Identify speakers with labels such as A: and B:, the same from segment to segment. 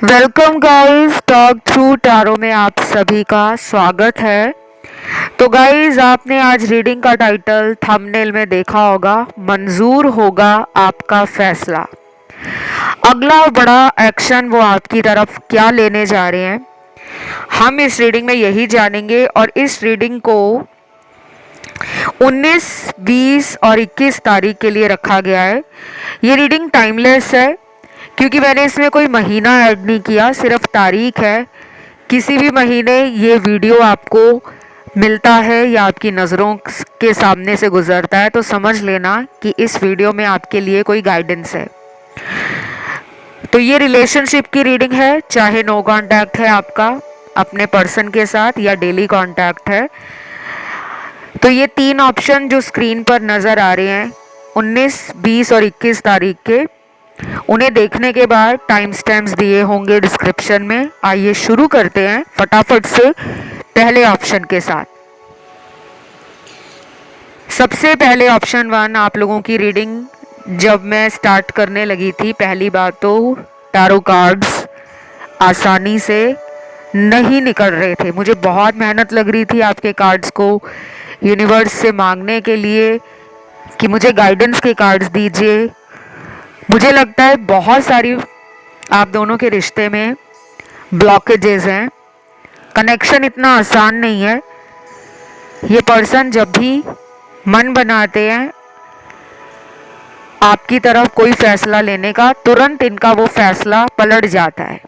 A: Welcome guys, talk through tarot में आप सभी का स्वागत है। तो गाइस, आपने आज रीडिंग का टाइटल थंबनेल में देखा होगा, मंजूर होगा आपका फैसला। अगला बड़ा एक्शन वो आपकी तरफ क्या लेने जा रहे हैं, हम इस रीडिंग में यही जानेंगे। और इस रीडिंग को 19, 20 और 21 तारीख के लिए रखा गया है। ये रीडिंग टाइमलेस है क्योंकि मैंने इसमें कोई महीना ऐड नहीं किया, सिर्फ तारीख है। किसी भी महीने ये वीडियो आपको मिलता है या आपकी नज़रों के सामने से गुजरता है तो समझ लेना कि इस वीडियो में आपके लिए कोई गाइडेंस है। तो ये रिलेशनशिप की रीडिंग है, चाहे नो कांटेक्ट है आपका अपने पर्सन के साथ या डेली कांटेक्ट है। तो ये 3 ऑप्शन जो स्क्रीन पर नज़र आ रहे हैं 19, 20 और 21 तारीख के, उन्हें देखने के बाद टाइम स्टैम्प्स दिए होंगे डिस्क्रिप्शन में। आइए शुरू करते हैं फटाफट से पहले ऑप्शन के साथ। सबसे पहले ऑप्शन 1, आप लोगों की रीडिंग जब मैं स्टार्ट करने लगी थी, पहली बात तो टैरो कार्ड्स आसानी से नहीं निकल रहे थे। मुझे बहुत मेहनत लग रही थी आपके कार्ड्स को यूनिवर्स से मांगने के लिए कि मुझे गाइडेंस के कार्ड्स दीजिए। मुझे लगता है बहुत सारी आप दोनों के रिश्ते में ब्लॉकेजेस हैं, कनेक्शन इतना आसान नहीं है। ये पर्सन जब भी मन बनाते हैं आपकी तरफ कोई फैसला लेने का, तुरंत इनका वो फैसला पलट जाता है।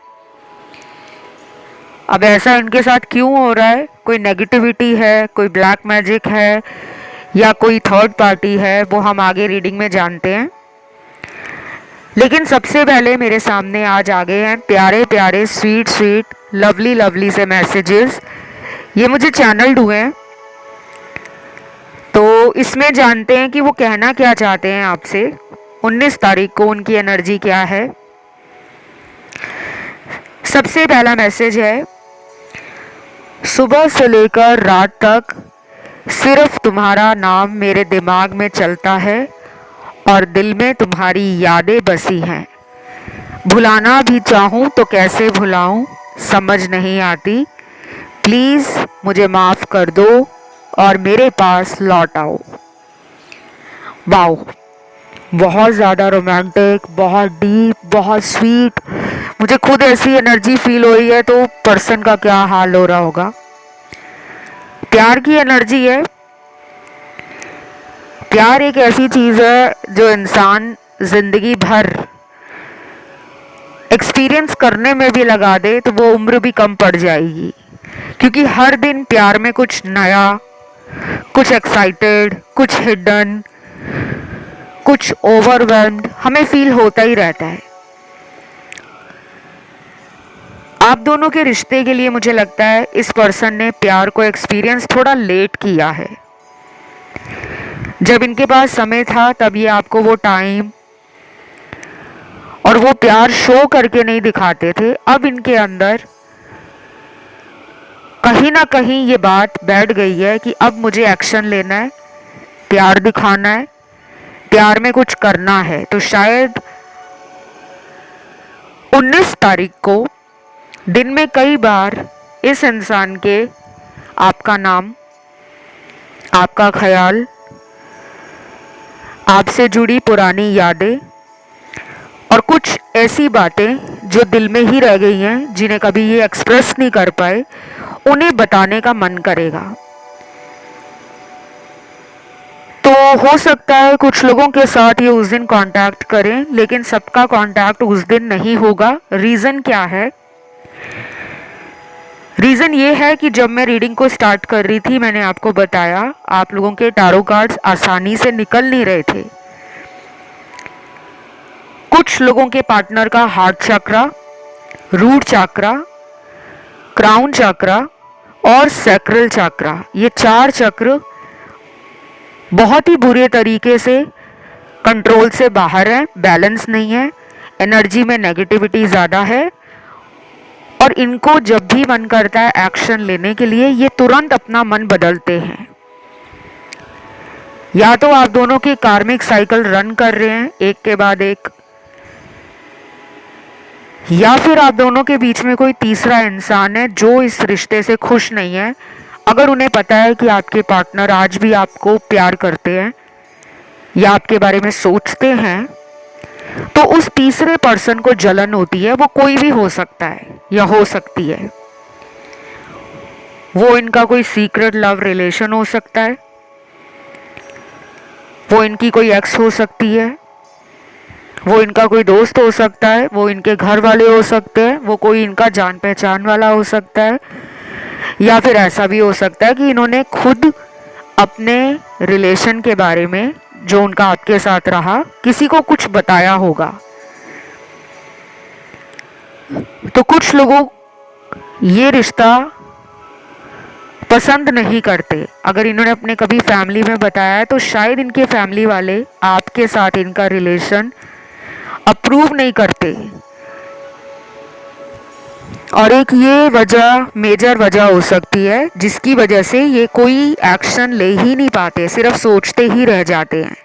A: अब ऐसा इनके साथ क्यों हो रहा है? कोई नेगेटिविटी है, कोई ब्लैक मैजिक है या कोई थर्ड पार्टी है, वो हम आगे रीडिंग में जानते हैं। लेकिन सबसे पहले मेरे सामने आज आ गए हैं प्यारे प्यारे स्वीट स्वीट लवली लवली से मैसेजेस। ये मुझे चैनल्ड हुए हैं, तो इसमें जानते हैं कि वो कहना क्या चाहते हैं आपसे। 19 तारीख को उनकी एनर्जी क्या है। सबसे पहला मैसेज है, सुबह से लेकर रात तक सिर्फ तुम्हारा नाम मेरे दिमाग में चलता है और दिल में तुम्हारी यादें बसी हैं। भुलाना भी चाहूँ तो कैसे भुलाऊँ, समझ नहीं आती। प्लीज़ मुझे माफ़ कर दो और मेरे पास लौट आओ। वाओ, बहुत ज़्यादा रोमांटिक, बहुत डीप, बहुत स्वीट। मुझे खुद ऐसी एनर्जी फील हो रही है, तो पर्सन का क्या हाल हो रहा होगा। प्यार की एनर्जी है। प्यार एक ऐसी चीज़ है जो इंसान ज़िंदगी भर एक्सपीरियंस करने में भी लगा दे तो वो उम्र भी कम पड़ जाएगी, क्योंकि हर दिन प्यार में कुछ नया, कुछ एक्साइटेड, कुछ हिडन, कुछ ओवरवेल्म्ड हमें फील होता ही रहता है। आप दोनों के रिश्ते के लिए मुझे लगता है इस पर्सन ने प्यार को एक्सपीरियंस थोड़ा लेट किया है। जब इनके पास समय था तब ये आपको वो टाइम और वो प्यार शो करके नहीं दिखाते थे। अब इनके अंदर कहीं ना कहीं ये बात बैठ गई है कि अब मुझे एक्शन लेना है, प्यार दिखाना है, प्यार में कुछ करना है। तो शायद 19 तारीख को दिन में कई बार इस इंसान के आपका नाम, आपका ख्याल, आपसे जुड़ी पुरानी यादें और कुछ ऐसी बातें जो दिल में ही रह गई हैं, जिन्हें कभी ये एक्सप्रेस नहीं कर पाए, उन्हें बताने का मन करेगा। तो हो सकता है कुछ लोगों के साथ ये उस दिन कांटेक्ट करें, लेकिन सबका कांटेक्ट उस दिन नहीं होगा। रीज़न क्या है? रीज़न ये है कि जब मैं रीडिंग को स्टार्ट कर रही थी, मैंने आपको बताया आप लोगों के टैरो कार्ड्स आसानी से निकल नहीं रहे थे। कुछ लोगों के पार्टनर का हार्ट चक्रा, रूट चक्रा, क्राउन चक्रा और सैक्रल चक्रा, ये 4 चक्र बहुत ही बुरे तरीके से कंट्रोल से बाहर है, बैलेंस नहीं है, एनर्जी में नेगेटिविटी ज़्यादा है। और इनको जब भी मन करता है एक्शन लेने के लिए, ये तुरंत अपना मन बदलते हैं। या तो आप दोनों की कार्मिक साइकिल रन कर रहे हैं एक के बाद एक, या फिर आप दोनों के बीच में कोई तीसरा इंसान है जो इस रिश्ते से खुश नहीं है। अगर उन्हें पता है कि आपके पार्टनर आज भी आपको प्यार करते हैं या आपके बारे में सोचते हैं, तो उस तीसरे पर्सन को जलन होती है। वो कोई भी हो सकता है या हो सकती है। वो इनका कोई सीक्रेट लव रिलेशन हो सकता है, वो इनकी कोई एक्स हो सकती है, वो इनका कोई दोस्त हो सकता है, वो इनके घर वाले हो सकते हैं, वो कोई इनका जान पहचान वाला हो सकता है, या फिर ऐसा भी हो सकता है कि इन्होंने खुद अपने रिलेशन के बारे में जो उनका आपके साथ रहा किसी को कुछ बताया होगा। तो कुछ लोगों ये रिश्ता पसंद नहीं करते। अगर इन्होंने अपने कभी फैमिली में बताया है तो शायद इनके फैमिली वाले आपके साथ इनका रिलेशन अप्रूव नहीं करते। और एक ये वजह, मेजर वजह हो सकती है जिसकी वजह से ये कोई एक्शन ले ही नहीं पाते, सिर्फ सोचते ही रह जाते हैं।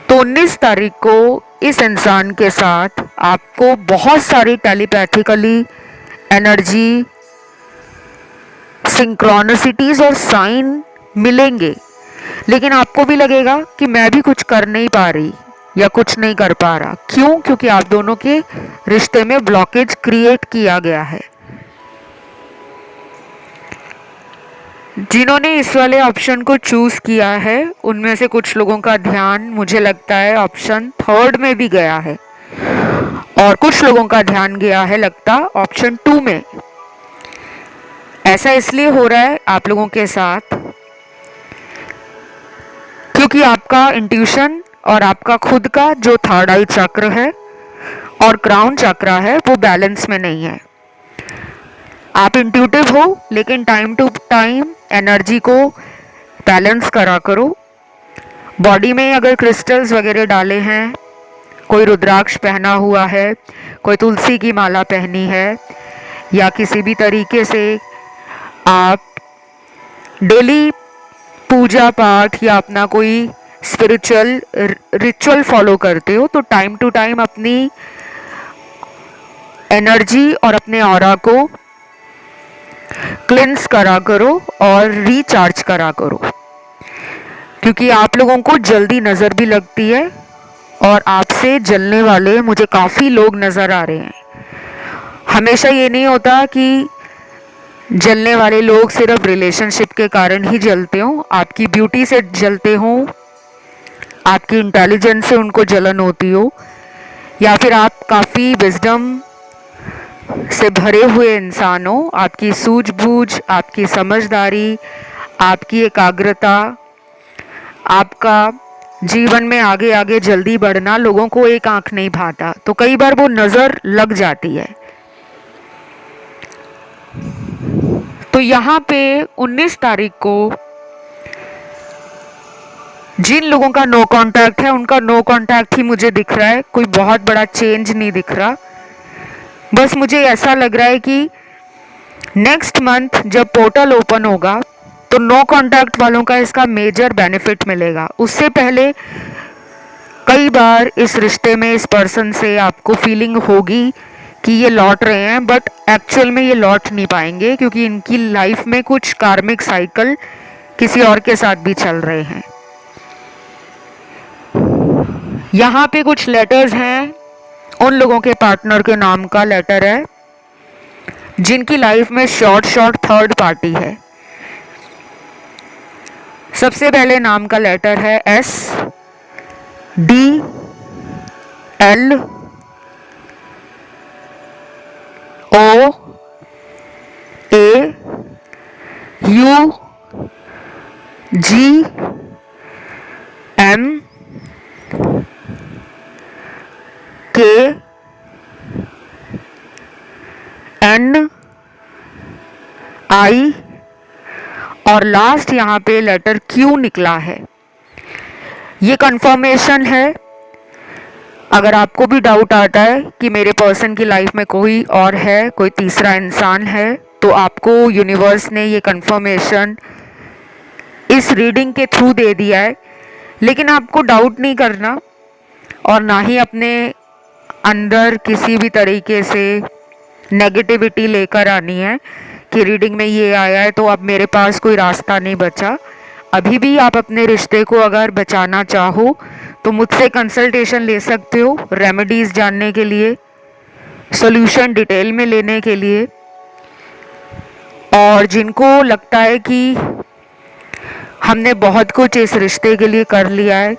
A: तो 19 तारीख को इस इंसान के साथ आपको बहुत सारी टेलीपैथिकली एनर्जी, सिंक्रोनिसिटीज और साइन मिलेंगे, लेकिन आपको भी लगेगा कि मैं भी कुछ कर नहीं पा रही या कुछ नहीं कर पा रहा। क्यों? क्योंकि आप दोनों के रिश्ते में ब्लॉकेज क्रिएट किया गया है। जिन्होंने इस वाले ऑप्शन को चूज किया है उनमें से कुछ लोगों का ध्यान मुझे लगता है ऑप्शन 3 में भी गया है, और कुछ लोगों का ध्यान गया है लगता ऑप्शन 2 में। ऐसा इसलिए हो रहा है आप लोगों के साथ क्योंकि आपका इंट्यूशन और आपका खुद का जो थर्ड आई चक्र है और क्राउन चक्रा है वो बैलेंस में नहीं है। आप इंट्यूटिव हो, लेकिन टाइम टू टाइम एनर्जी को बैलेंस करा करो। बॉडी में अगर क्रिस्टल्स वगैरह डाले हैं, कोई रुद्राक्ष पहना हुआ है, कोई तुलसी की माला पहनी है, या किसी भी तरीके से आप डेली पूजा पाठ या अपना कोई स्पिरिचुअल रिचुअल फॉलो करते हो, तो टाइम टू टाइम अपनी एनर्जी और अपने ऑरा को क्लिंस करा करो और रिचार्ज करा करो, क्योंकि आप लोगों को जल्दी नज़र भी लगती है और आपसे जलने वाले मुझे काफ़ी लोग नज़र आ रहे हैं। हमेशा ये नहीं होता कि जलने वाले लोग सिर्फ रिलेशनशिप के कारण ही जलते हों, आपकी ब्यूटी से जलते हों, आपकी इंटेलिजेंस से उनको जलन होती हो, या फिर आप काफ़ी विजडम से भरे हुए इंसान हो, आपकी सूझबूझ, आपकी समझदारी, आपकी एकाग्रता, आपका जीवन में आगे आगे जल्दी बढ़ना लोगों को एक आंख नहीं भाता, तो कई बार वो नज़र लग जाती है। तो यहाँ पे 19 तारीख को जिन लोगों का नो कांटेक्ट है उनका नो कांटेक्ट ही मुझे दिख रहा है, कोई बहुत बड़ा चेंज नहीं दिख रहा। बस मुझे ऐसा लग रहा है कि नेक्स्ट मंथ जब पोर्टल ओपन होगा तो नो कांटेक्ट वालों का इसका मेजर बेनिफिट मिलेगा। उससे पहले कई बार इस रिश्ते में इस पर्सन से आपको फीलिंग होगी कि ये लौट रहे हैं, बट एक्चुअल में ये लौट नहीं पाएंगे क्योंकि इनकी लाइफ में कुछ कार्मिक साइकिल किसी और के साथ भी चल रहे हैं। यहाँ पे कुछ लेटर्स हैं, उन लोगों के पार्टनर के नाम का लेटर है जिनकी लाइफ में शॉर्ट थर्ड पार्टी है। सबसे पहले नाम का लेटर है S D L O A U G M K N I और लास्ट यहाँ पे लेटर Q निकला है। ये कंफर्मेशन है। अगर आपको भी डाउट आता है कि मेरे पर्सन की लाइफ में कोई और है, कोई तीसरा इंसान है, तो आपको यूनिवर्स ने ये कंफर्मेशन इस रीडिंग के थ्रू दे दिया है। लेकिन आपको डाउट नहीं करना और ना ही अपने अंदर किसी भी तरीके से नेगेटिविटी लेकर आनी है कि रीडिंग में ये आया है तो अब मेरे पास कोई रास्ता नहीं बचा। अभी भी आप अपने रिश्ते को अगर बचाना चाहो तो मुझसे कंसल्टेशन ले सकते हो, रेमेडीज जानने के लिए, सॉल्यूशन डिटेल में लेने के लिए। और जिनको लगता है कि हमने बहुत कुछ इस रिश्ते के लिए कर लिया है,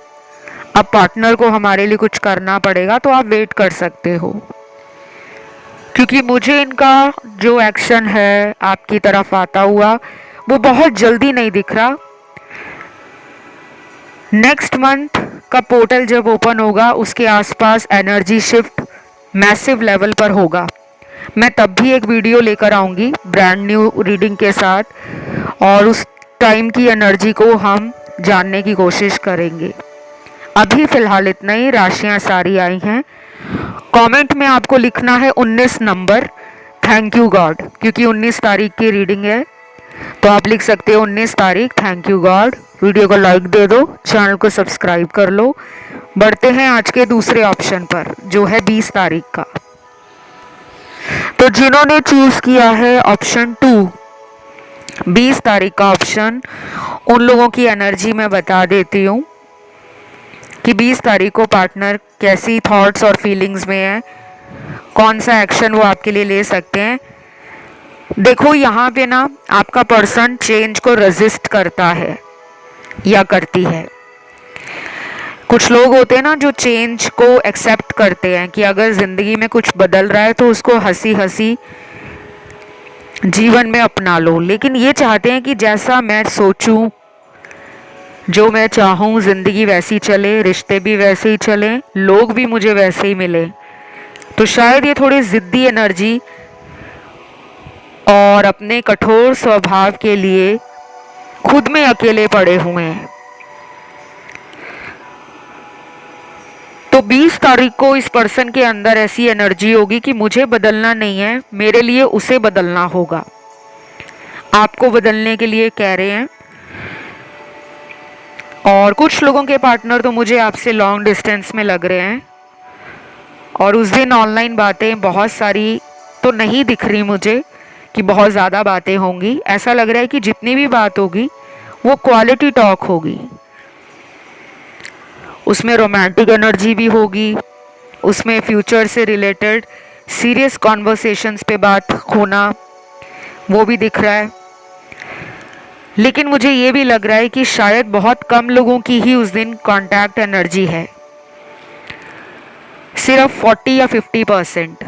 A: अब पार्टनर को हमारे लिए कुछ करना पड़ेगा, तो आप वेट कर सकते हो, क्योंकि मुझे इनका जो एक्शन है आपकी तरफ आता हुआ वो बहुत जल्दी नहीं दिख रहा। नेक्स्ट मंथ का पोर्टल जब ओपन होगा उसके आसपास एनर्जी शिफ्ट मैसिव लेवल पर होगा। मैं तब भी एक वीडियो लेकर आऊँगी ब्रांड न्यू रीडिंग के साथ, और उस टाइम की एनर्जी को हम जानने की कोशिश करेंगे। अभी फ़िलहाल इतना ही, राशियाँ सारी आई हैं। कमेंट में आपको लिखना है 19 नंबर, थैंक यू गॉड, क्योंकि 19 तारीख की रीडिंग है, तो आप लिख सकते हो 19 तारीख, थैंक यू गॉड। वीडियो को लाइक दे दो, चैनल को सब्सक्राइब कर लो। बढ़ते हैं आज के दूसरे ऑप्शन पर, जो है 20 तारीख का। तो जिन्होंने चूज़ किया है ऑप्शन 2, 20 तारीख का ऑप्शन, उन लोगों की एनर्जी मैं बता देती हूँ कि 20 तारीख को पार्टनर कैसी थॉट्स और फीलिंग्स में है, कौन सा एक्शन वो आपके लिए ले सकते हैं। देखो यहाँ पे ना आपका पर्सन चेंज को रेजिस्ट करता है या करती है। कुछ लोग होते हैं ना जो चेंज को एक्सेप्ट करते हैं कि अगर ज़िंदगी में कुछ बदल रहा है तो उसको हंसी हंसी जीवन में अपना लो, लेकिन ये चाहते हैं कि जैसा मैं सोचूं, जो मैं चाहूँ ज़िंदगी वैसी चले, रिश्ते भी वैसे ही चलें, लोग भी मुझे वैसे ही मिले। तो शायद ये थोड़ी ज़िद्दी एनर्जी और अपने कठोर स्वभाव के लिए खुद में अकेले पड़े हुए हैं। तो 20 तारीख को इस पर्सन के अंदर ऐसी एनर्जी होगी कि मुझे बदलना नहीं है, मेरे लिए उसे बदलना होगा। आपको बदलने के लिए कह रहे हैं। और कुछ लोगों के पार्टनर तो मुझे आपसे लॉन्ग डिस्टेंस में लग रहे हैं, और उस दिन ऑनलाइन बातें बहुत सारी तो नहीं दिख रही मुझे कि बहुत ज़्यादा बातें होंगी। ऐसा लग रहा है कि जितनी भी बात होगी वो क्वालिटी टॉक होगी, उसमें रोमांटिक एनर्जी भी होगी, उसमें फ्यूचर से रिलेटेड सीरियस कॉन्वर्सेशंस पे बात होना वो भी दिख रहा है। लेकिन मुझे ये भी लग रहा है कि शायद बहुत कम लोगों की ही उस दिन कांटेक्ट एनर्जी है, सिर्फ 40 या 50%।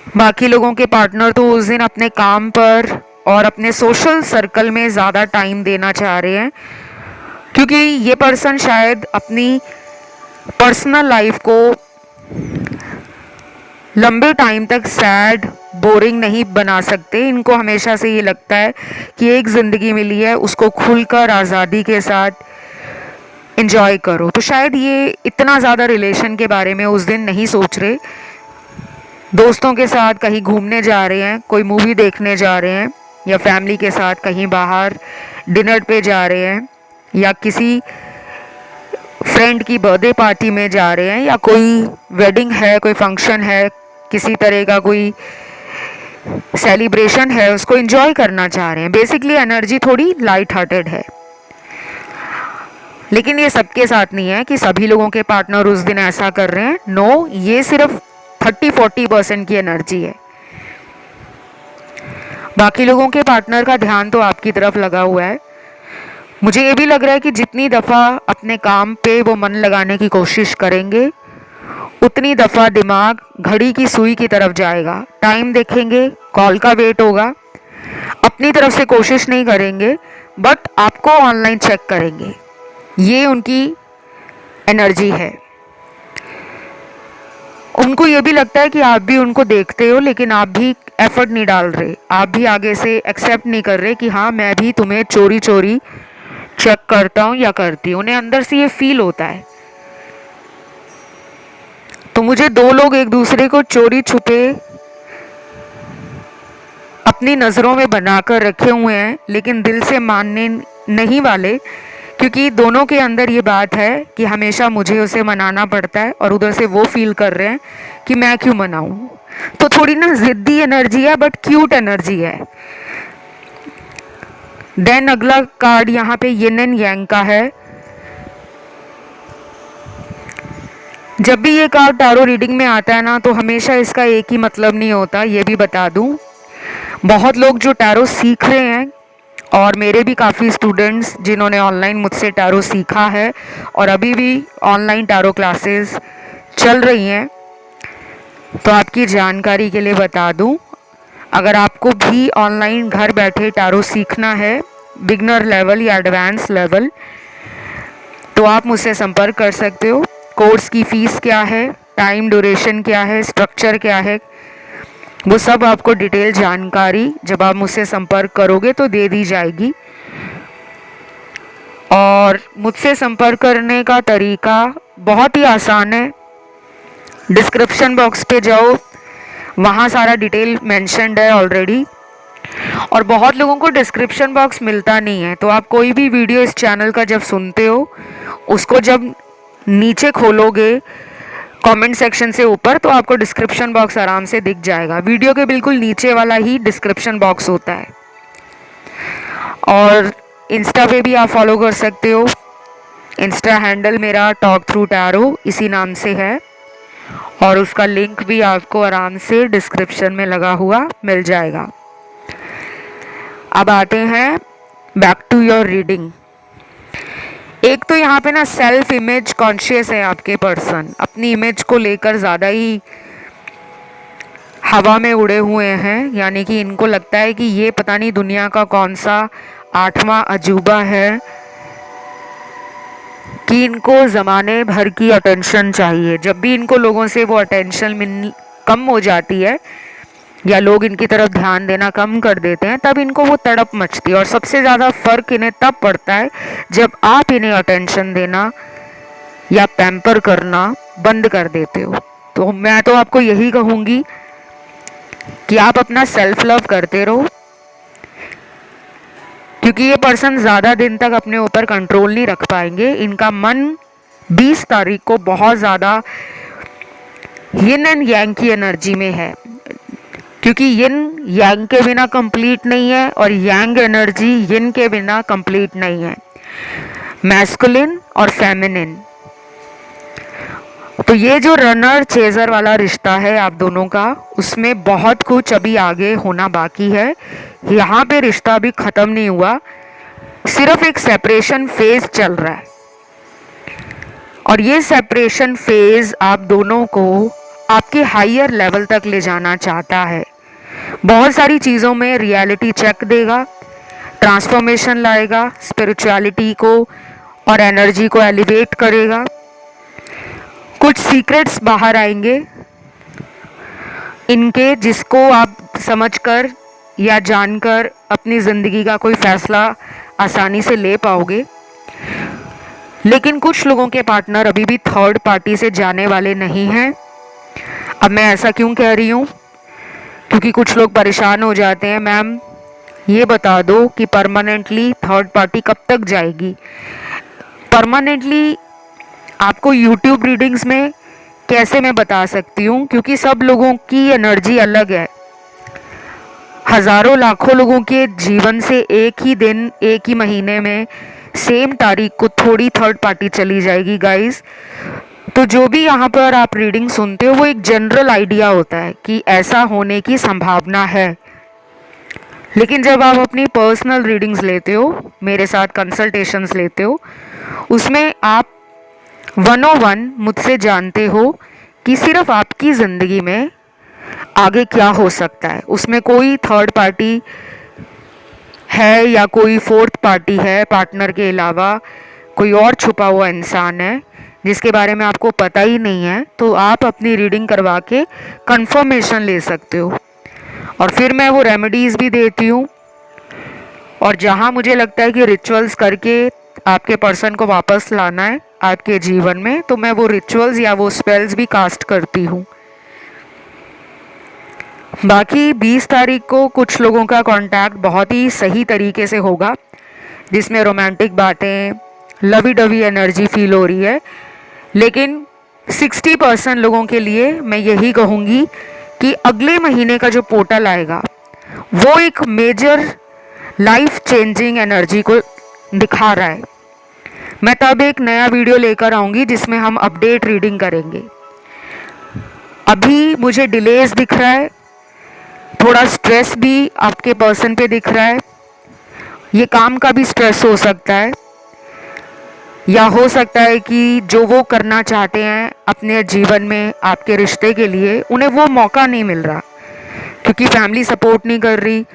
A: बाकी लोगों के पार्टनर तो उस दिन अपने काम पर और अपने सोशल सर्कल में ज़्यादा टाइम देना चाह रहे हैं, क्योंकि ये पर्सन शायद अपनी पर्सनल लाइफ को लंबे टाइम तक सैड, बोरिंग नहीं बना सकते। इनको हमेशा से ये लगता है कि एक ज़िंदगी मिली है, उसको खुलकर आज़ादी के साथ एंजॉय करो। तो शायद ये इतना ज़्यादा रिलेशन के बारे में उस दिन नहीं सोच रहे। दोस्तों के साथ कहीं घूमने जा रहे हैं, कोई मूवी देखने जा रहे हैं, या फैमिली के साथ कहीं बाहर डिनर पे जा रहे हैं, या किसी फ्रेंड की बर्थडे पार्टी में जा रहे हैं, या कोई वेडिंग है, कोई फंक्शन है, किसी तरह का कोई सेलिब्रेशन है, उसको एंजॉय करना चाह रहे हैं। बेसिकली एनर्जी थोड़ी लाइट हार्टेड है। लेकिन ये सबके साथ नहीं है कि सभी लोगों के पार्टनर उस दिन ऐसा कर रहे हैं। नो, ये सिर्फ 30-40% की एनर्जी है। बाकी लोगों के पार्टनर का ध्यान तो आपकी तरफ लगा हुआ है। मुझे ये भी लग रहा है कि जितनी दफ़ा अपने काम पे वो मन लगाने की कोशिश करेंगे, उतनी दफ़ा दिमाग घड़ी की सुई की तरफ जाएगा। टाइम देखेंगे, कॉल का वेट होगा, अपनी तरफ से कोशिश नहीं करेंगे, बट आपको ऑनलाइन चेक करेंगे। ये उनकी एनर्जी है। उनको ये भी लगता है कि आप भी उनको देखते हो, लेकिन आप भी एफर्ट नहीं डाल रहे, आप भी आगे से एक्सेप्ट नहीं कर रहे कि हाँ मैं भी तुम्हें चोरी चोरी चेक करता हूँ या करती हूँ। उन्हें अंदर से ये फील होता है। तो मुझे दो लोग एक दूसरे को चोरी छुपे अपनी नज़रों में बनाकर रखे हुए हैं, लेकिन दिल से मानने नहीं वाले क्योंकि दोनों के अंदर ये बात है कि हमेशा मुझे उसे मनाना पड़ता है और उधर से वो फील कर रहे हैं कि मैं क्यों मनाऊं। तो थोड़ी ना जिद्दी एनर्जी है बट क्यूट एनर्जी है। देन अगला कार्ड यहाँ पे यिन एंड यांग का है। जब भी ये कार्ड टारो रीडिंग में आता है ना तो हमेशा इसका एक ही मतलब नहीं होता, ये भी बता दूं। बहुत लोग जो टैरो सीख रहे हैं और मेरे भी काफ़ी स्टूडेंट्स जिन्होंने ऑनलाइन मुझसे टैरो सीखा है और अभी भी ऑनलाइन टैरो क्लासेस चल रही हैं, तो आपकी जानकारी के लिए बता दूं, अगर आपको भी ऑनलाइन घर बैठे टैरो सीखना है बिगनर लेवल या एडवांस लेवल, तो आप मुझसे संपर्क कर सकते हो। कोर्स की फ़ीस क्या है, टाइम ड्यूरेशन क्या है, स्ट्रक्चर क्या है, वो सब आपको डिटेल जानकारी जब आप मुझसे संपर्क करोगे तो दे दी जाएगी। और मुझसे संपर्क करने का तरीका बहुत ही आसान है। डिस्क्रिप्शन बॉक्स पे जाओ, वहाँ सारा डिटेल मेंशन्ड है ऑलरेडी। और बहुत लोगों को डिस्क्रिप्शन बॉक्स मिलता नहीं है, तो आप कोई भी वीडियो इस चैनल का जब सुनते हो उसको जब नीचे खोलोगे कमेंट सेक्शन से ऊपर, तो आपको डिस्क्रिप्शन बॉक्स आराम से दिख जाएगा। वीडियो के बिल्कुल नीचे वाला ही डिस्क्रिप्शन बॉक्स होता है। और इंस्टा पे भी आप फॉलो कर सकते हो। इंस्टा हैंडल मेरा टॉक थ्रू टैरो इसी नाम से है और उसका लिंक भी आपको आराम से डिस्क्रिप्शन में लगा हुआ मिल जाएगा। अब आते हैं बैक टू योर रीडिंग। एक तो यहाँ पे ना सेल्फ इमेज कॉन्शियस है आपके पर्सन, अपनी इमेज को लेकर ज़्यादा ही हवा में उड़े हुए हैं। यानी कि इनको लगता है कि ये पता नहीं दुनिया का कौन सा 8वां अजूबा है कि इनको ज़माने भर की अटेंशन चाहिए। जब भी इनको लोगों से वो अटेंशन कम हो जाती है या लोग इनकी तरफ ध्यान देना कम कर देते हैं, तब इनको वो तड़प मचती है। और सबसे ज़्यादा फ़र्क इन्हें तब पड़ता है जब आप इन्हें अटेंशन देना या पैम्पर करना बंद कर देते हो। तो मैं तो आपको यही कहूँगी कि आप अपना सेल्फ लव करते रहो, क्योंकि ये पर्सन ज़्यादा दिन तक अपने ऊपर कंट्रोल नहीं रख पाएंगे। इनका मन 20 तारीख को बहुत ज़्यादा यिन एंड यांग की एनर्जी में है, क्योंकि यिन यांग के बिना कंप्लीट नहीं है और यांग एनर्जी यिन के बिना कंप्लीट नहीं है। मैस्कुलिन और फेमिनिन, तो ये जो रनर चेजर वाला रिश्ता है आप दोनों का, उसमें बहुत कुछ अभी आगे होना बाकी है। यहाँ पे रिश्ता अभी ख़त्म नहीं हुआ, सिर्फ एक सेपरेशन फेज चल रहा है। और ये सेपरेशन फेज आप दोनों को आपके हायर लेवल तक ले जाना चाहता है। बहुत सारी चीज़ों में रियलिटी चेक देगा, ट्रांसफॉर्मेशन लाएगा, स्पिरिचुअलिटी को और एनर्जी को एलिवेट करेगा। कुछ सीक्रेट्स बाहर आएंगे इनके, जिसको आप समझकर या जानकर अपनी ज़िंदगी का कोई फैसला आसानी से ले पाओगे। लेकिन कुछ लोगों के पार्टनर अभी भी थर्ड पार्टी से जाने वाले नहीं हैं। अब मैं ऐसा क्यों कह रही हूँ, क्योंकि कुछ लोग परेशान हो जाते हैं, मैम ये बता दो कि परमानेंटली थर्ड पार्टी कब तक जाएगी। परमानेंटली आपको यूट्यूब रीडिंग्स में कैसे मैं बता सकती हूँ, क्योंकि सब लोगों की एनर्जी अलग है। हज़ारों लाखों लोगों के जीवन से एक ही दिन, एक ही महीने में सेम तारीख को थोड़ी थर्ड पार्टी चली जाएगी गाइस। तो जो भी यहाँ पर आप रीडिंग सुनते हो वो एक जनरल आइडिया होता है कि ऐसा होने की संभावना है। लेकिन जब आप अपनी पर्सनल रीडिंग्स लेते हो, मेरे साथ कंसल्टेशंस लेते हो, उसमें आप 101 मुझसे जानते हो कि सिर्फ आपकी ज़िंदगी में आगे क्या हो सकता है। उसमें कोई थर्ड पार्टी है या कोई फोर्थ पार्टी है, पार्टनर के अलावा कोई और छुपा हुआ इंसान है जिसके बारे में आपको पता ही नहीं है, तो आप अपनी रीडिंग करवा के कंफर्मेशन ले सकते हो। और फिर मैं वो रेमेडीज़ भी देती हूँ, और जहाँ मुझे लगता है कि रिचुअल्स करके आपके पर्सन को वापस लाना है आपके जीवन में, तो मैं वो रिचुअल्स या वो स्पेल्स भी कास्ट करती हूँ। बाकी 20 तारीख को कुछ लोगों का कांटेक्ट बहुत ही सही तरीके से होगा, जिसमें रोमांटिक बातें, लवी डवी एनर्जी फील हो रही है, लेकिन 60% लोगों के लिए मैं यही कहूँगी कि अगले महीने का जो पोर्टल आएगा वो एक मेजर लाइफ चेंजिंग एनर्जी को दिखा रहा है। मैं तब एक नया वीडियो लेकर आऊँगी जिसमें हम अपडेट रीडिंग करेंगे। अभी मुझे डिलेज दिख रहा है, थोड़ा स्ट्रेस भी आपके पर्सन पे दिख रहा है। ये काम का भी स्ट्रेस हो सकता है, या हो सकता है कि जो वो करना चाहते हैं अपने जीवन में आपके रिश्ते के लिए उन्हें वो मौका नहीं मिल रहा क्योंकि फैमिली सपोर्ट नहीं कर रही।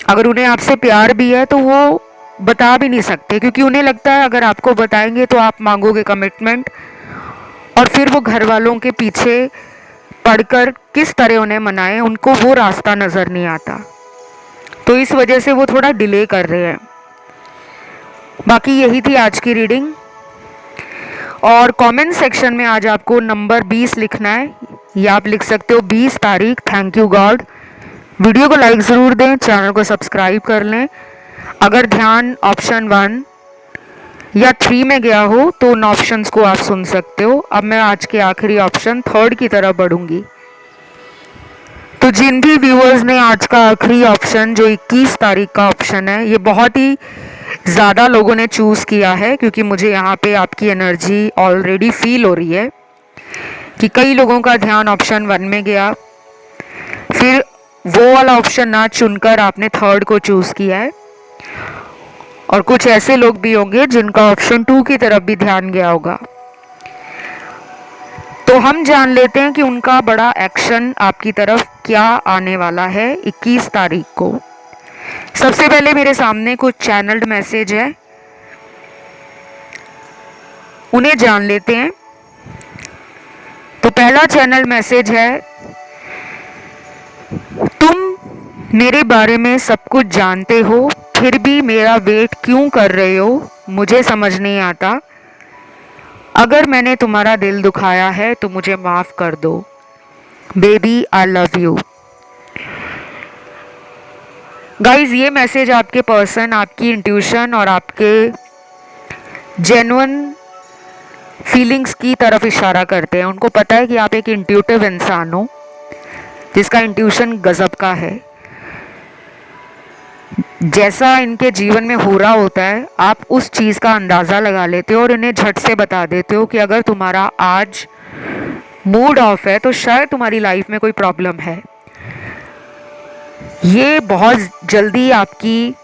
A: अगर उन्हें आपसे प्यार भी है तो वो बता भी नहीं सकते क्योंकि उन्हें लगता है अगर आपको बताएंगे तो आप मांगोगे कमिटमेंट, और फिर वो घर वालों के पीछे पढ़कर किस तरह उन्हें मनाएं उनको वो रास्ता नज़र नहीं आता। तो इस वजह से वो थोड़ा डिले कर रहे हैं। बाकी यही थी आज की रीडिंग। और कमेंट सेक्शन में आज आपको नंबर 20 लिखना है, या आप लिख सकते हो 20 तारीख। Thank you God. वीडियो को लाइक ज़रूर दें, चैनल को सब्सक्राइब कर लें। अगर ध्यान ऑप्शन 1 या 3 में गया हो तो उन ऑप्शंस को आप सुन सकते हो। अब मैं आज के आखिरी ऑप्शन 3 की तरफ बढ़ूंगी। तो जिन भी व्यूअर्स ने आज का आखिरी ऑप्शन जो 21 तारीख का ऑप्शन है, ये बहुत ही ज़्यादा लोगों ने चूज़ किया है क्योंकि मुझे यहाँ पे आपकी एनर्जी ऑलरेडी फील हो रही है कि कई लोगों का ध्यान ऑप्शन 1 में गया, फिर वो वाला ऑप्शन ना चुनकर आपने 3 को चूज़ किया है, और कुछ ऐसे लोग भी होंगे जिनका ऑप्शन 2 की तरफ भी ध्यान गया होगा। तो हम जान लेते हैं कि उनका बड़ा एक्शन आपकी तरफ क्या आने वाला है 21 तारीख को। सबसे पहले मेरे सामने कुछ चैनल्ड मैसेज है, उन्हें जान लेते हैं। तो पहला चैनल मैसेज है, तुम मेरे बारे में सब कुछ जानते हो फिर भी मेरा वेट क्यों कर रहे हो, मुझे समझ नहीं आता। अगर मैंने तुम्हारा दिल दुखाया है तो मुझे माफ़ कर दो। Baby I love you. Guys, ये मैसेज आपके पर्सन आपकी इंट्यूशन और आपके जेन्युइन फीलिंग्स की तरफ इशारा करते हैं। उनको पता है कि आप एक इंट्यूटिव इंसान हो जिसका इंट्यूशन गजब का है। जैसा इनके जीवन में हो रहा होता है आप उस चीज़ का अंदाज़ा लगा लेते हो और इन्हें झट से बता देते हो कि अगर तुम्हारा आज मूड ऑफ है तो शायद तुम्हारी लाइफ में कोई प्रॉब्लम है। ये बहुत जल्दी आपकी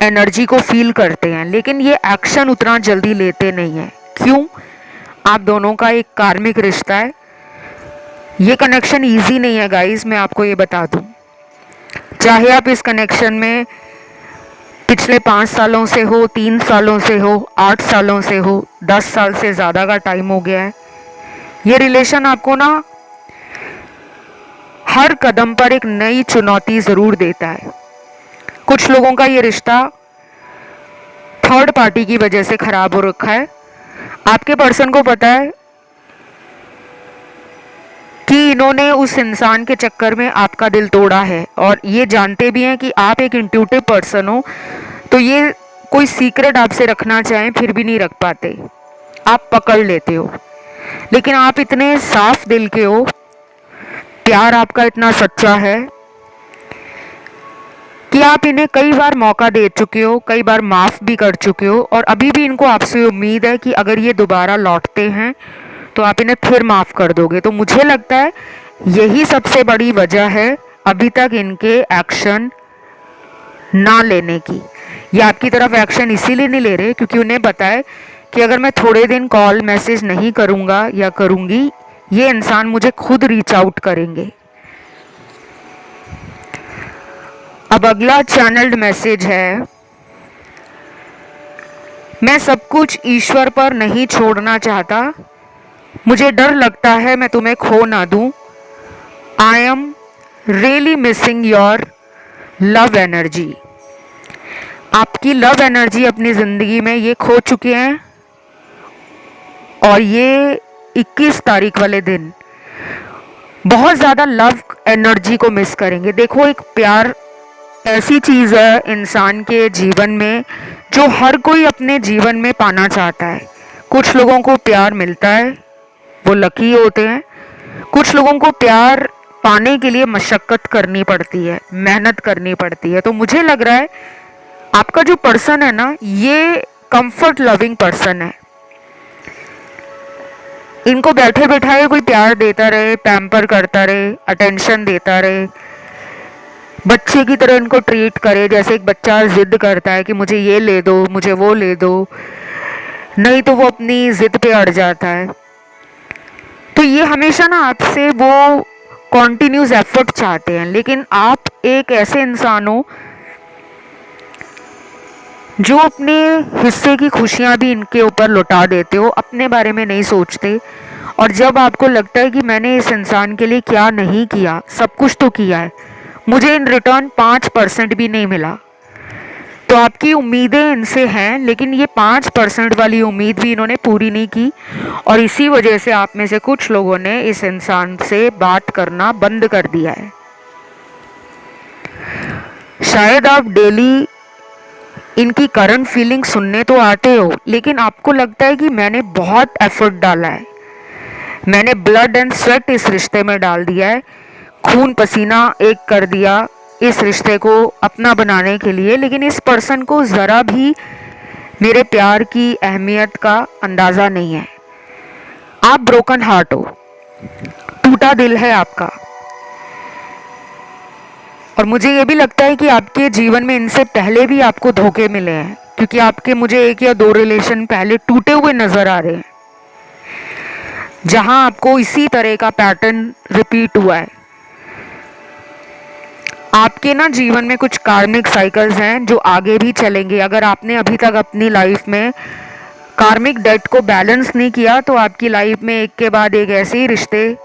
A: एनर्जी को फील करते हैं, लेकिन ये एक्शन उतना जल्दी लेते नहीं हैं। क्यों? आप दोनों का एक कार्मिक रिश्ता है। ये कनेक्शन इजी नहीं है गाइस, मैं आपको ये बता दूं। चाहे आप इस कनेक्शन में पिछले 5 सालों से हो, 3 सालों से हो, 8 सालों से हो, 10 साल से ज़्यादा का टाइम हो गया है, ये रिलेशन आपको ना हर कदम पर एक नई चुनौती ज़रूर देता है। कुछ लोगों का ये रिश्ता थर्ड पार्टी की वजह से ख़राब हो रखा है। आपके पर्सन को पता है कि इन्होंने उस इंसान के चक्कर में आपका दिल तोड़ा है, और ये जानते भी हैं कि आप एक इंट्यूटिव पर्सन हो, तो ये कोई सीक्रेट आपसे रखना चाहें फिर भी नहीं रख पाते, आप पकड़ लेते हो। लेकिन आप इतने साफ दिल के हो, प्यार आपका इतना सच्चा है कि आप इन्हें कई बार मौका दे चुके हो, कई बार माफ़ भी कर चुके हो, और अभी भी इनको आपसे उम्मीद है कि अगर ये दोबारा लौटते हैं तो आप इन्हें फिर माफ़ कर दोगे। तो मुझे लगता है यही सबसे बड़ी वजह है अभी तक इनके एक्शन ना लेने की। ये आपकी तरफ एक्शन इसीलिए नहीं ले रहे क्योंकि उन्हें पता है कि अगर मैं थोड़े दिन कॉल मैसेज नहीं करूँगा या करूँगी, ये इंसान मुझे खुद रीच आउट करेंगे। अब अगला चैनल्ड मैसेज है, मैं सब कुछ ईश्वर पर नहीं छोड़ना चाहता, मुझे डर लगता है मैं तुम्हें खो ना दूं। I am really missing your love energy. आपकी लव एनर्जी अपनी ज़िंदगी में ये खो चुके हैं, और ये 21 तारीख वाले दिन बहुत ज़्यादा लव एनर्जी को मिस करेंगे। देखो, एक प्यार ऐसी चीज़ है इंसान के जीवन में जो हर कोई अपने जीवन में पाना चाहता है। कुछ लोगों को प्यार मिलता है, वो लकी होते हैं। कुछ लोगों को प्यार पाने के लिए मशक्क़त करनी पड़ती है, मेहनत करनी पड़ती है। तो मुझे लग रहा है आपका जो पर्सन है ना, ये कंफर्ट लविंग पर्सन है। इनको बैठे बैठाए कोई प्यार देता रहे, पैम्पर करता रहे, अटेंशन देता रहे, बच्चे की तरह इनको ट्रीट करे। जैसे एक बच्चा जिद करता है कि मुझे ये ले दो, मुझे वो ले दो, नहीं तो वो अपनी जिद पे अड़ जाता है। तो ये हमेशा ना आपसे वो कॉन्टिन्यूस एफर्ट चाहते हैं, लेकिन आप एक ऐसे इंसान हो जो अपने हिस्से की खुशियां भी इनके ऊपर लुटा देते हो, अपने बारे में नहीं सोचते। और जब आपको लगता है कि मैंने इस इंसान के लिए क्या नहीं किया, सब कुछ तो किया है, मुझे इन रिटर्न 5% भी नहीं मिला, तो आपकी उम्मीदें इनसे हैं, लेकिन ये 5% वाली उम्मीद भी इन्होंने पूरी नहीं की। और इसी वजह से आप में से कुछ लोगों ने इस इंसान से बात करना बंद कर दिया है। शायद आप डेली इनकी करंट फीलिंग सुनने तो आते हो, लेकिन आपको लगता है कि मैंने बहुत एफर्ट डाला है, मैंने ब्लड एंड स्वेट इस रिश्ते में डाल दिया है, खून पसीना एक कर दिया इस रिश्ते को अपना बनाने के लिए, लेकिन इस पर्सन को ज़रा भी मेरे प्यार की अहमियत का अंदाज़ा नहीं है। आप ब्रोकन हार्ट हो, टूटा दिल है आपका। और मुझे ये भी लगता है कि आपके जीवन में इनसे पहले भी आपको धोखे मिले हैं, क्योंकि आपके मुझे 1 या 2 रिलेशन पहले टूटे हुए नज़र आ रहे हैं, जहां आपको इसी तरह का पैटर्न रिपीट हुआ है। आपके ना जीवन में कुछ कार्मिक साइकिल्स हैं जो आगे भी चलेंगे। अगर आपने अभी तक अपनी लाइफ में कार्मिक डेट को बैलेंस नहीं किया, तो आपकी लाइफ में एक के बाद एक ऐसे ही रिश्ते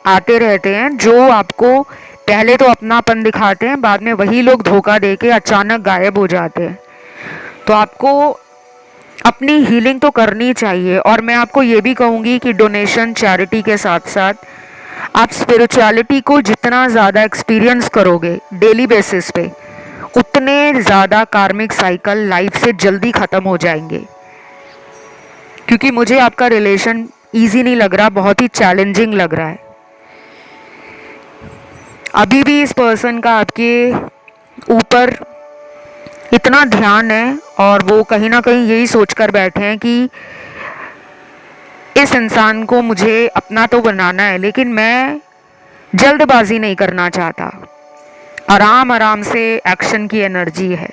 A: आते रहते हैं जो आपको पहले तो अपनापन दिखाते हैं, बाद में वही लोग धोखा देके अचानक गायब हो जाते हैं। तो आपको अपनी हीलिंग तो करनी चाहिए। और मैं आपको ये भी कहूँगी कि डोनेशन, चैरिटी के साथ साथ आप स्पिरिचुअलिटी को जितना ज़्यादा एक्सपीरियंस करोगे डेली बेसिस पे, उतने ज़्यादा कार्मिक साइकिल लाइफ से जल्दी ख़त्म हो जाएंगे। क्योंकि मुझे आपका रिलेशन ईजी नहीं लग रहा, बहुत ही चैलेंजिंग लग रहा है। अभी भी इस पर्सन का आपके ऊपर इतना ध्यान है, और वो कहीं ना कहीं यही सोचकर बैठे हैं कि इस इंसान को मुझे अपना तो बनाना है, लेकिन मैं जल्दबाजी नहीं करना चाहता। आराम आराम से एक्शन की एनर्जी है।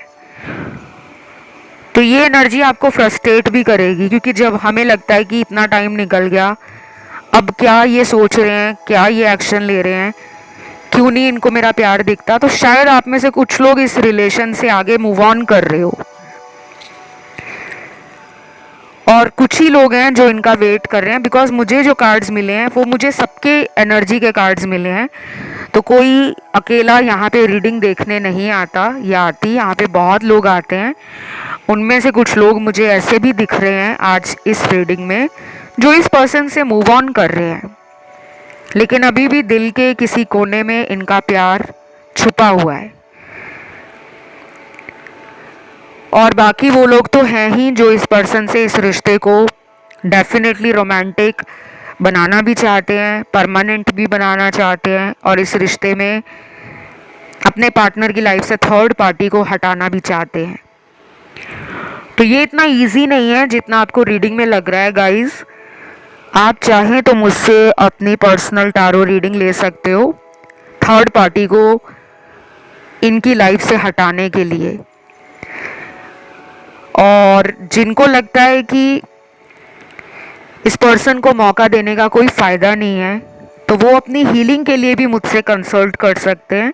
A: तो ये एनर्जी आपको फ्रस्ट्रेट भी करेगी, क्योंकि जब हमें लगता है कि इतना टाइम निकल गया, अब क्या ये सोच रहे हैं, क्या ये एक्शन ले रहे हैं, क्यों नहीं इनको मेरा प्यार दिखता, तो शायद आप में से कुछ लोग इस रिलेशन से आगे मूव ऑन कर रहे हो, और कुछ ही लोग हैं जो इनका वेट कर रहे हैं। बिकॉज मुझे जो कार्ड्स मिले हैं वो मुझे सबके एनर्जी के कार्ड्स मिले हैं। तो कोई अकेला यहाँ पे रीडिंग देखने नहीं आता या आती, यहाँ पे बहुत लोग आते हैं। उनमें से कुछ लोग मुझे ऐसे भी दिख रहे हैं आज इस रीडिंग में जो इस पर्सन से मूव ऑन कर रहे हैं, लेकिन अभी भी दिल के किसी कोने में इनका प्यार छुपा हुआ है। और बाकी वो लोग तो हैं ही जो इस पर्सन से इस रिश्ते को डेफिनेटली रोमांटिक बनाना भी चाहते हैं, परमानेंट भी बनाना चाहते हैं, और इस रिश्ते में अपने पार्टनर की लाइफ से थर्ड पार्टी को हटाना भी चाहते हैं। तो ये इतना इजी नहीं है जितना आपको रीडिंग में लग रहा है गाइस। आप चाहें तो मुझसे अपनी पर्सनल टारो रीडिंग ले सकते हो थर्ड पार्टी को इनकी लाइफ से हटाने के लिए। और जिनको लगता है कि इस पर्सन को मौका देने का कोई फ़ायदा नहीं है, तो वो अपनी हीलिंग के लिए भी मुझसे कंसल्ट कर सकते हैं,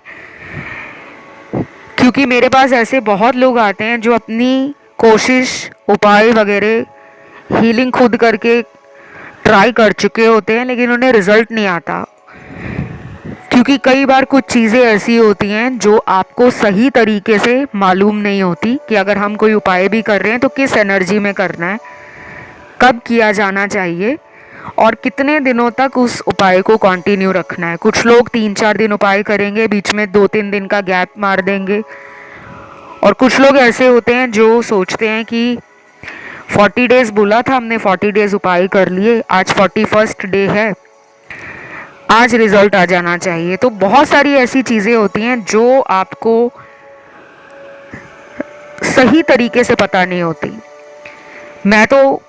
A: क्योंकि मेरे पास ऐसे बहुत लोग आते हैं जो अपनी कोशिश, उपाय वगैरह हीलिंग खुद करके ट्राई कर चुके होते हैं, लेकिन उन्हें रिज़ल्ट नहीं आता। क्योंकि कई बार कुछ चीज़ें ऐसी होती हैं जो आपको सही तरीके से मालूम नहीं होती कि अगर हम कोई उपाय भी कर रहे हैं तो किस एनर्जी में करना है, कब किया जाना चाहिए, और कितने दिनों तक उस उपाय को कंटिन्यू रखना है। कुछ लोग 3-4 दिन उपाय करेंगे, बीच में 2-3 दिन का गैप मार देंगे, और कुछ लोग ऐसे होते हैं जो सोचते हैं कि 40 डेज बोला था हमने, 40 डेज उपाय कर लिए, आज 41st डे है, आज रिजल्ट आ जाना चाहिए। तो बहुत सारी ऐसी चीज़ें होती हैं जो आपको सही तरीके से पता नहीं होती। मैं तो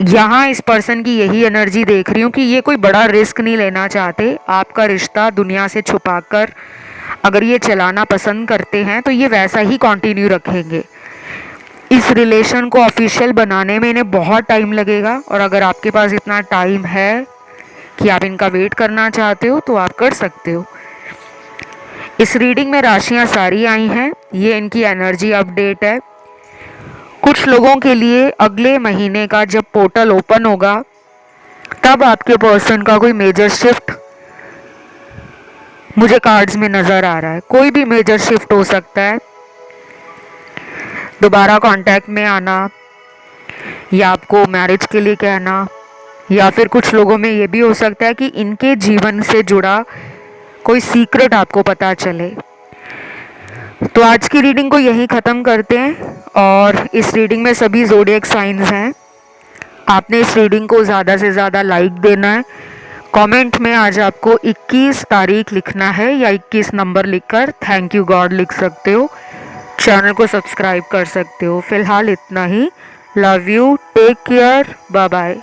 A: यहाँ इस पर्सन की यही एनर्जी देख रही हूँ कि ये कोई बड़ा रिस्क नहीं लेना चाहते। आपका रिश्ता दुनिया से छुपाकर अगर ये चलाना पसंद करते हैं तो ये वैसा ही कंटिन्यू रखेंगे। इस रिलेशन को ऑफिशियल बनाने में इन्हें बहुत टाइम लगेगा, और अगर आपके पास इतना टाइम है कि आप इनका वेट करना चाहते हो तो आप कर सकते हो। इस रीडिंग में राशियां सारी आई हैं, ये इनकी एनर्जी अपडेट है। कुछ लोगों के लिए अगले महीने का जब पोर्टल ओपन होगा तब आपके पर्सन का कोई मेजर शिफ्ट मुझे कार्ड्स में नज़र आ रहा है। कोई भी मेजर शिफ्ट हो सकता है, दोबारा कांटेक्ट में आना, या आपको मैरिज के लिए कहना, या फिर कुछ लोगों में ये भी हो सकता है कि इनके जीवन से जुड़ा कोई सीक्रेट आपको पता चले। तो आज की रीडिंग को यहीं ख़त्म करते हैं, और इस रीडिंग में सभी ज़ोडिएक साइंस हैं। आपने इस रीडिंग को ज़्यादा से ज़्यादा लाइक देना है। कमेंट में आज आपको 21 तारीख लिखना है, या 21 नंबर लिखकर थैंक यू गॉड लिख सकते हो। चैनल को सब्सक्राइब कर सकते हो। फिलहाल इतना ही। Love you, take care, bye bye.